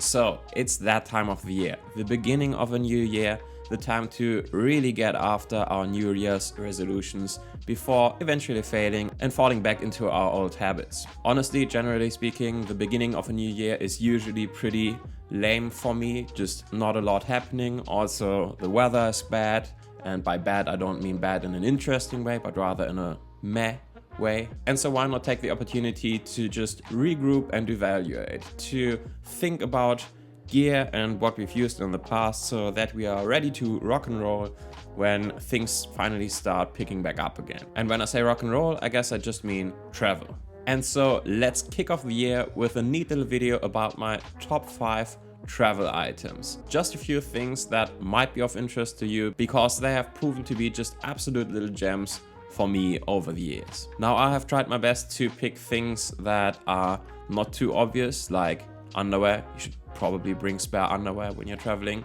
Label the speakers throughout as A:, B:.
A: So it's that time of the year, the beginning of a new year, the time to really get after our New Year's resolutions before eventually failing and falling back into our old habits. Honestly, generally speaking, the beginning of a new year is usually pretty lame for me, just not a lot happening. Also, the weather is bad, and by bad I don't mean bad in an interesting way, but rather in a meh way. And so why not take the opportunity to just regroup and evaluate, to think about gear and what we've used in the past so that we are ready to rock and roll when things finally start picking back up again. And when I say rock and roll, I guess I just mean travel. And so let's kick off the year with a neat little video about my top 5 travel items. Just a few things that might be of interest to you because they have proven to be just absolute little gems for me over the years. Now, I have tried my best to pick things that are not too obvious, like underwear. You should probably bring spare underwear when you're traveling.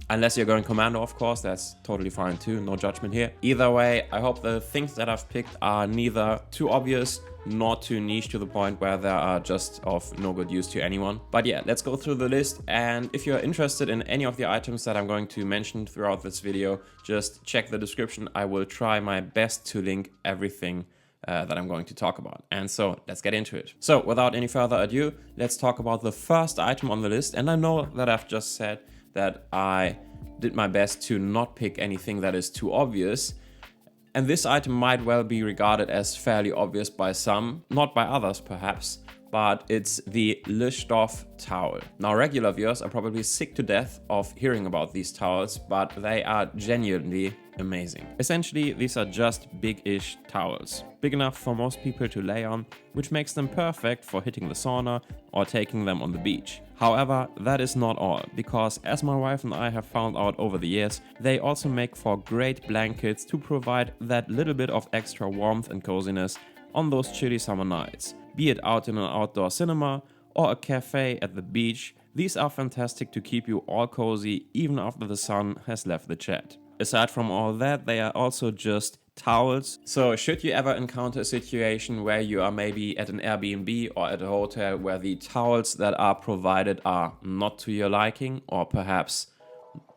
A: Unless you're going commando, of course, that's totally fine too, no judgment here. Either way, I hope the things that I've picked are neither too obvious nor too niche to the point where they are just of no good use to anyone. But yeah, let's go through the list, and if you're interested in any of the items that I'm going to mention throughout this video, just check the description. I will try my best to link everything that I'm going to talk about. And so let's get into it. So without any further ado, let's talk about the first item on the list. And I know that I've just said that I did my best to not pick anything that is too obvious. And this item might well be regarded as fairly obvious by some, not by others perhaps, but it's the Le Stoff towel. Now, regular viewers are probably sick to death of hearing about these towels, but they are genuinely amazing. Essentially, these are just big-ish towels, big enough for most people to lay on, which makes them perfect for hitting the sauna or taking them on the beach. However, that is not all, because as my wife and I have found out over the years, they also make for great blankets to provide that little bit of extra warmth and coziness on those chilly summer nights. Be it out in an outdoor cinema or a cafe at the beach, these are fantastic to keep you all cozy even after the sun has left the chat. Aside from all that, they are also just towels. So should you ever encounter a situation where you are maybe at an Airbnb or at a hotel where the towels that are provided are not to your liking, or perhaps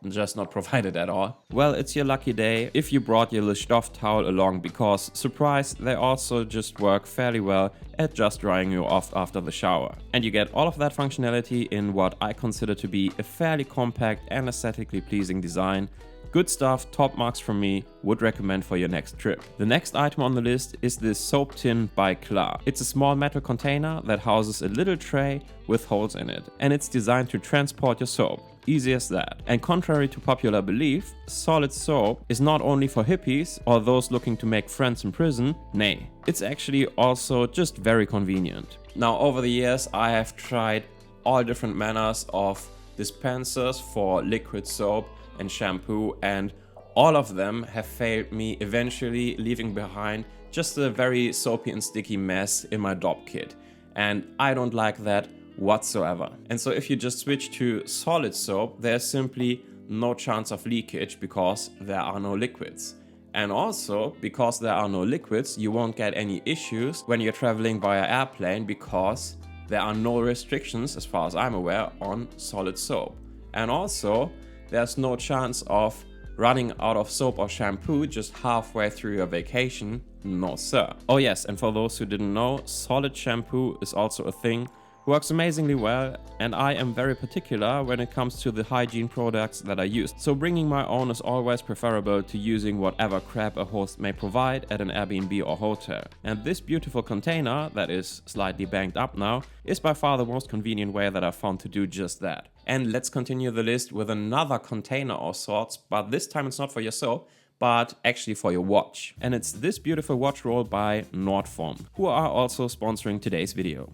A: just not provided at all, well, it's your lucky day if you brought your Le Stoff towel along, because, surprise, they also just work fairly well at just drying you off after the shower. And you get all of that functionality in what I consider to be a fairly compact and aesthetically pleasing design. Good stuff, top marks from me, would recommend for your next trip. The next item on the list is this soap tin by Klar. It's a small metal container that houses a little tray with holes in it, and it's designed to transport your soap. Easy as that. And contrary to popular belief, solid soap is not only for hippies or those looking to make friends in prison. Nay, it's actually also just very convenient. Now, over the years, I have tried all different manners of dispensers for liquid soap and shampoo, and all of them have failed me, eventually leaving behind just a very soapy and sticky mess in my DOP kit. And I don't like that whatsoever. And so if you just switch to solid soap, there's simply no chance of leakage because there are no liquids. And also, because there are no liquids, you won't get any issues when you're traveling via airplane, because there are no restrictions, as far as I'm aware, on solid soap. And also, there's no chance of running out of soap or shampoo just halfway through your vacation. No, sir. Oh yes, and for those who didn't know, solid shampoo is also a thing. Works amazingly well, and I am very particular when it comes to the hygiene products that I use. So bringing my own is always preferable to using whatever crap a host may provide at an Airbnb or hotel. And this beautiful container, that is slightly banged up now, is by far the most convenient way that I've found to do just that. And let's continue the list with another container of sorts, but this time it's not for your soap, but actually for your watch. And it's this beautiful watch roll by Nordform, who are also sponsoring today's video.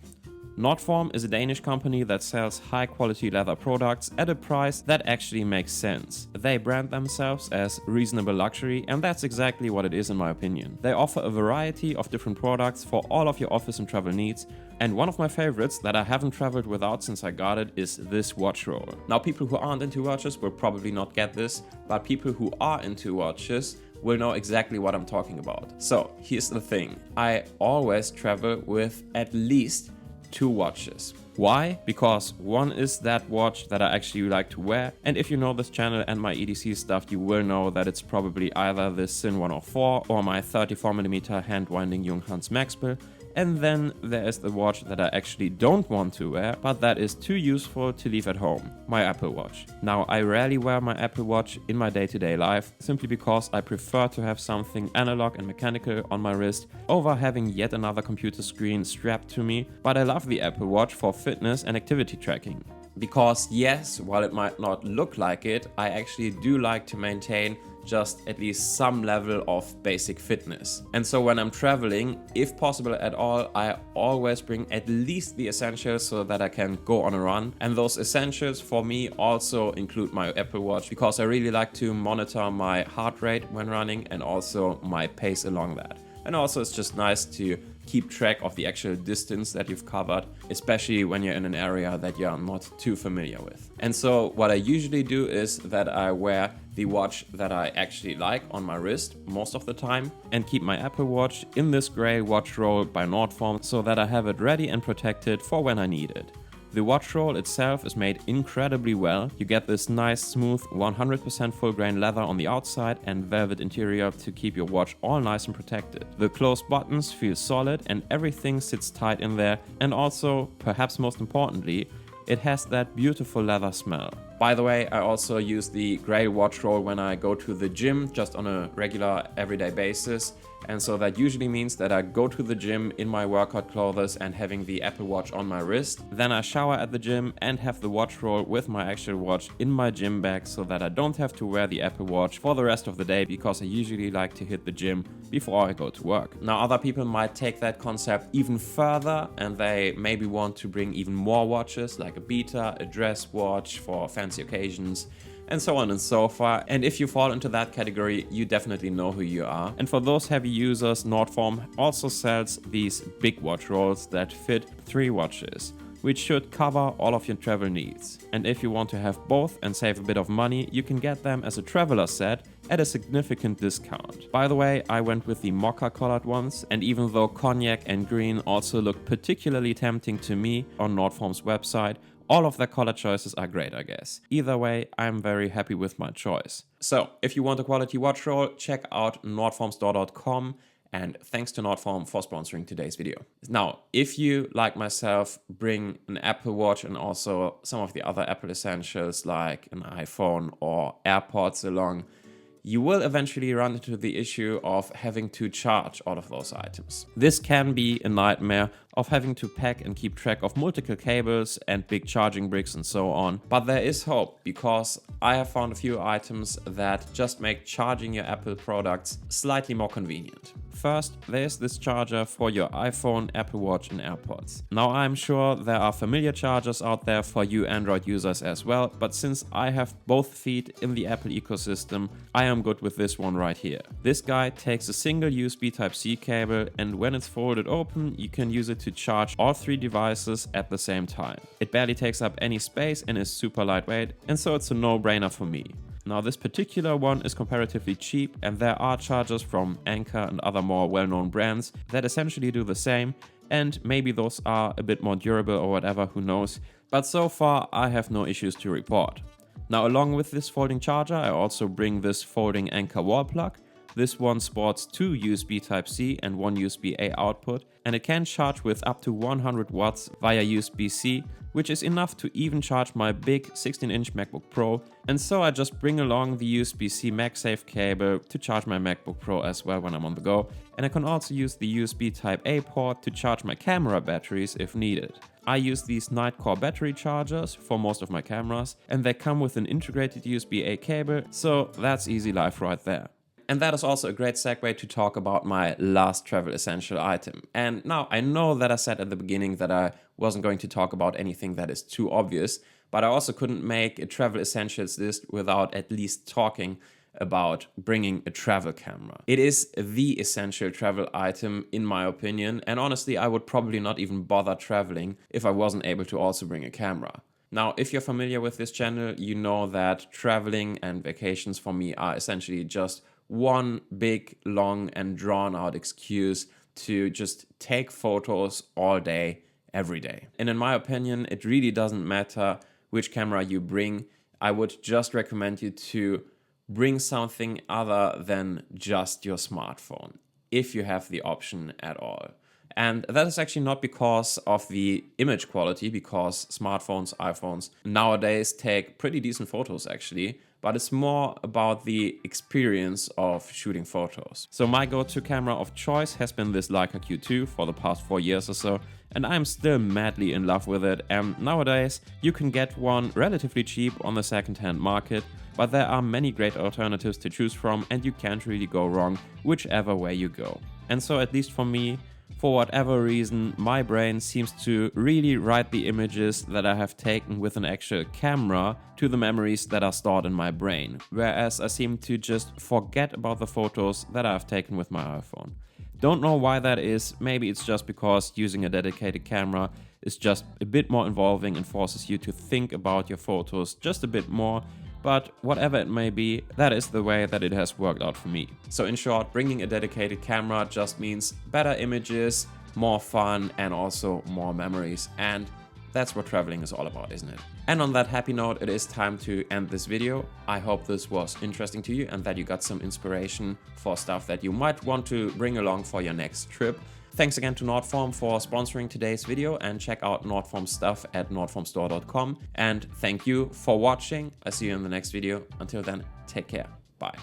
A: Nordform is a Danish company that sells high-quality leather products at a price that actually makes sense. They brand themselves as reasonable luxury, and that's exactly what it is in my opinion. They offer a variety of different products for all of your office and travel needs, and one of my favorites that I haven't traveled without since I got it is this watch roll. Now, people who aren't into watches will probably not get this, but people who are into watches will know exactly what I'm talking about. So, here's the thing. I always travel with at least 2 watches. Why? Because one is that watch that I actually like to wear, and if you know this channel and my EDC stuff, you will know that it's probably either the Sinn 104 or my 34mm hand-winding Junghans Maxwell. And then there is the watch that I actually don't want to wear, but that is too useful to leave at home, my Apple Watch. Now, I rarely wear my Apple Watch in my day-to-day life, simply because I prefer to have something analog and mechanical on my wrist over having yet another computer screen strapped to me, but I love the Apple Watch for fitness and activity tracking. Because yes, while it might not look like it, I actually do like to maintain just at least some level of basic fitness. And so when I'm traveling, if possible at all, I always bring at least the essentials so that I can go on a run. And those essentials for me also include my Apple Watch, because I really like to monitor my heart rate when running and also my pace along that. And also it's just nice to keep track of the actual distance that you've covered, especially when you're in an area that you're not too familiar with. And so what I usually do is that I wear the watch that I actually like on my wrist most of the time and keep my Apple Watch in this gray watch roll by Nordform so that I have it ready and protected for when I need it. The watch roll itself is made incredibly well. You get this nice, smooth, 100% full grain leather on the outside and velvet interior to keep your watch all nice and protected. The closed buttons feel solid and everything sits tight in there, and also, perhaps most importantly, it has that beautiful leather smell. By the way, I also use the grey watch roll when I go to the gym, just on a regular everyday basis. And so that usually means that I go to the gym in my workout clothes and having the Apple Watch on my wrist. Then I shower at the gym and have the watch roll with my actual watch in my gym bag so that I don't have to wear the Apple Watch for the rest of the day, because I usually like to hit the gym before I go to work. Now, other people might take that concept even further and they maybe want to bring even more watches, like a Beta, a dress watch for fancy occasions, and so on and so forth. And if you fall into that category, you definitely know who you are. And for those heavy users, Nordform also sells these big watch rolls that fit 3 watches, which should cover all of your travel needs. And if you want to have both and save a bit of money, you can get them as a traveler set at a significant discount. By the way, I went with the mocha colored ones, and even though cognac and green also look particularly tempting to me on Nordform's website, all of their color choices are great, I guess. Either way, I'm very happy with my choice. So, if you want a quality watch roll, check out nordformstore.com, and thanks to Nordform for sponsoring today's video. Now, if you, like myself, bring an Apple Watch and also some of the other Apple essentials like an iPhone or AirPods along, you will eventually run into the issue of having to charge all of those items. This can be a nightmare of having to pack and keep track of multiple cables and big charging bricks and so on. But there is hope, because I have found a few items that just make charging your Apple products slightly more convenient. First, there's this charger for your iPhone, Apple Watch and AirPods. Now, I'm sure there are familiar chargers out there for you Android users as well, but since I have both feet in the Apple ecosystem, I am good with this one right here. This guy takes a single USB Type-C cable, and when it's folded open, you can use it to charge all 3 devices at the same time. It barely takes up any space and is super lightweight, and so it's a no-brainer for me. Now, this particular one is comparatively cheap, and there are chargers from Anker and other more well-known brands that essentially do the same, and maybe those are a bit more durable or whatever, who knows. But so far, I have no issues to report. Now, along with this folding charger, I also bring this folding Anker wall plug. This one sports 2 USB Type-C and 1 USB-A output, and it can charge with up to 100 watts via USB-C, which is enough to even charge my big 16-inch MacBook Pro. And so I just bring along the USB-C MagSafe cable to charge my MacBook Pro as well when I'm on the go. And I can also use the USB Type-A port to charge my camera batteries if needed. I use these Nightcore battery chargers for most of my cameras, and they come with an integrated USB-A cable, so that's easy life right there. And that is also a great segue to talk about my last travel essential item. And now, I know that I said at the beginning that I wasn't going to talk about anything that is too obvious, but I also couldn't make a travel essentials list without at least talking about bringing a travel camera. It is the essential travel item in my opinion, and honestly, I would probably not even bother traveling if I wasn't able to also bring a camera. Now, if you're familiar with this channel, you know that traveling and vacations for me are essentially just one big, long and drawn out excuse to just take photos all day every day. And in my opinion, it really doesn't matter which camera you bring. I would just recommend you to bring something other than just your smartphone, if you have the option at all. And that is actually not because of the image quality, because smartphones, iPhones nowadays take pretty decent photos actually, but it's more about the experience of shooting photos. So my go-to camera of choice has been this Leica Q2 for the past 4 years or so, and I'm still madly in love with it. And nowadays you can get one relatively cheap on the second-hand market, but there are many great alternatives to choose from and you can't really go wrong whichever way you go. And so at least for me, for whatever reason, my brain seems to really write the images that I have taken with an actual camera to the memories that are stored in my brain, whereas I seem to just forget about the photos that I've taken with my iPhone. Don't know why that is. Maybe it's just because using a dedicated camera is just a bit more involving and forces you to think about your photos just a bit more. But whatever it may be, that is the way that it has worked out for me. So in short, bringing a dedicated camera just means better images, more fun, and also more memories. And that's what traveling is all about, isn't it? And on that happy note, it is time to end this video. I hope this was interesting to you and that you got some inspiration for stuff that you might want to bring along for your next trip. Thanks again to Nordform for sponsoring today's video, and check out Nordform stuff at nordformstore.com. And thank you for watching. I'll see you in the next video. Until then, take care. Bye.